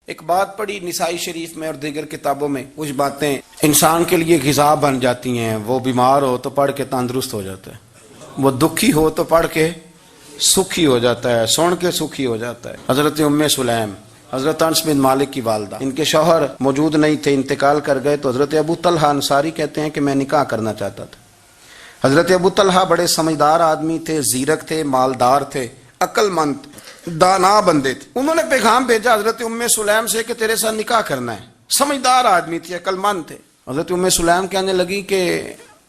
ایک بات پڑھی نسائی شریف میں اور دیگر کتابوں میں، کچھ باتیں انسان کے لیے غذا بن جاتی ہیں۔ وہ بیمار ہو تو پڑھ کے تندرست ہو جاتا ہے، وہ دکھی ہو تو پڑھ کے سکھی ہو جاتا ہے، سن کے سکھی ہو جاتا ہے۔ حضرت ام سلیم، حضرت انس بن مالک کی والدہ، ان کے شوہر موجود نہیں تھے، انتقال کر گئے، تو حضرت ابو طلحہ انصاری کہتے ہیں کہ میں نکاح کرنا چاہتا تھا۔ حضرت ابو طلحہ بڑے سمجھدار آدمی تھے، زیرک تھے، مالدار تھے، عقل مند دانا بندے تھے۔ انہوں نے پیغام بھیجا حضرت ام سلیم سے کہ تیرے ساتھ نکاح کرنا ہے۔ سمجھدار آدمی تھے، عقل مند تھے۔ حضرت ام سلیم کہنے لگی کہ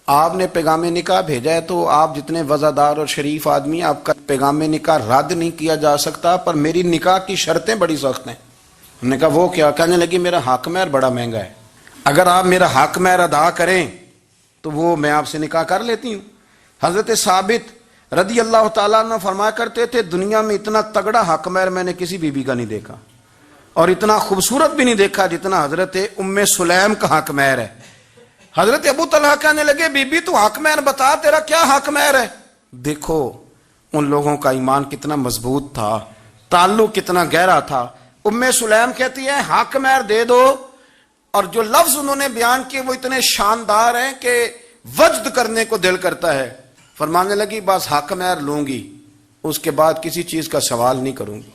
آپ نے پیغام نکاح بھیجا ہے تو آپ جتنے وزادار اور شریف آدمی، آپ کا پیغام نکاح رد نہیں کیا جا سکتا، پر میری نکاح کی شرطیں بڑی سخت ہیں۔ ہم نے کہا وہ کیا؟ کہنے لگی میرا حق مہر بڑا مہنگا ہے، اگر آپ میرا حق مہر ادا کریں تو وہ میں آپ سے نکاح کر لیتی ہوں۔ حضرت ثابت رضی اللہ تعالیٰ عنہ فرمایا کرتے تھے دنیا میں اتنا تگڑا حق مہر میں نے کسی بی بی کا نہیں دیکھا، اور اتنا خوبصورت بھی نہیں دیکھا جتنا حضرت ام سلیم کا حق مہر ہے۔ حضرت ابو طلحہ کہنے لگے بی بی تو حق مہر بتا، تیرا کیا حق مہر ہے؟ دیکھو ان لوگوں کا ایمان کتنا مضبوط تھا، تعلق کتنا گہرا تھا۔ ام سلیم کہتی ہے حق مہر دے دو، اور جو لفظ انہوں نے بیان کیے وہ اتنے شاندار ہیں کہ وجد کرنے کو دل کرتا ہے۔ فرمانے لگی بس حق مہر لوں گی، اس کے بعد کسی چیز کا سوال نہیں کروں گی،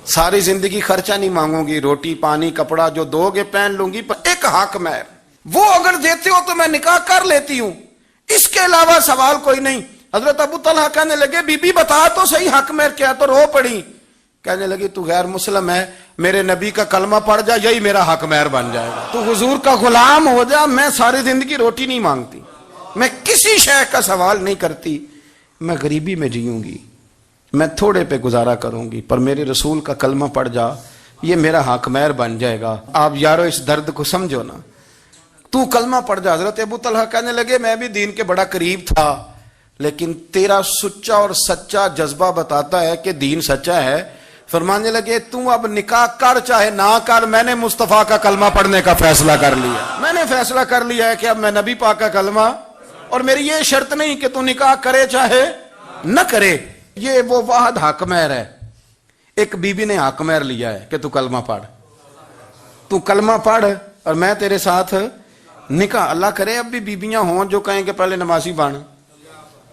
ساری زندگی خرچہ نہیں مانگوں گی، روٹی پانی کپڑا جو دو گے پہن لوں گی، پر ایک حق مہر وہ اگر دیتے ہو تو میں نکاح کر لیتی ہوں، اس کے علاوہ سوال کوئی نہیں۔ حضرت ابو طلحہ کہنے لگے بی بی بتا تو صحیح حق مہر کیا، تو رو پڑی۔ کہنے لگی تو غیر مسلم ہے، میرے نبی کا کلمہ پڑھ جا، یہی میرا حق مہر بن جائے گا، تو حضور کا غلام ہو جا، میں ساری زندگی روٹی نہیں مانگتی، میں کسی شے کا سوال نہیں کرتی، میں غریبی میں جیوں گی، میں تھوڑے پہ گزارا کروں گی، پر میرے رسول کا کلمہ پڑھ جا، یہ میرا حق مہر بن جائے گا۔ آپ یارو اس درد کو سمجھو نا، تو کلمہ پڑھ جا۔ حضرت ابو طلحہ کہنے لگے میں بھی دین کے بڑا قریب تھا، لیکن تیرا سچا اور سچا جذبہ بتاتا ہے کہ دین سچا ہے۔ فرمانے لگے تو اب نکاح کر چاہے نہ کر، میں نے مصطفیٰ کا کلمہ پڑھنے کا فیصلہ کر لیا، میں نے فیصلہ کر لیا ہے کہ اب میں نبی پاک کا کلمہ، اور میری یہ شرط نہیں کہ تو نکاح کرے چاہے نہ کرے۔ یہ وہ واحد حق مہر ہے۔ ایک بی بی نے حق مہر لیا ہے کہ تو کلمہ پڑھ، تو کلمہ پڑھ اور میں تیرے ساتھ نکاح۔ اللہ کرے اب بھی بیویاں ہوں جو کہیں کہ پہلے نمازی بن،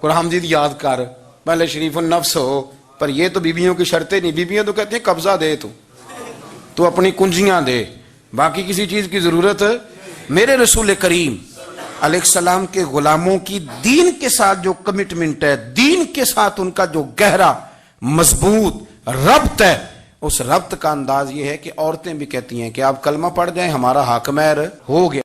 قرآن مجید یاد کر، پہلے شریف النفس ہو، پر یہ تو بیویوں کی شرطیں نہیں۔ بیویاں تو کہتے ہیں قبضہ دے، تو اپنی کنجیاں دے، باقی کسی چیز کی ضرورت۔ میرے رسول کریم علیہ السلام کے غلاموں کی دین کے ساتھ جو کمٹمنٹ ہے، دین کے ساتھ ان کا جو گہرا مضبوط ربط ہے، اس ربط کا انداز یہ ہے کہ عورتیں بھی کہتی ہیں کہ آپ کلمہ پڑھ جائیں، ہمارا حق مہر ہو گیا۔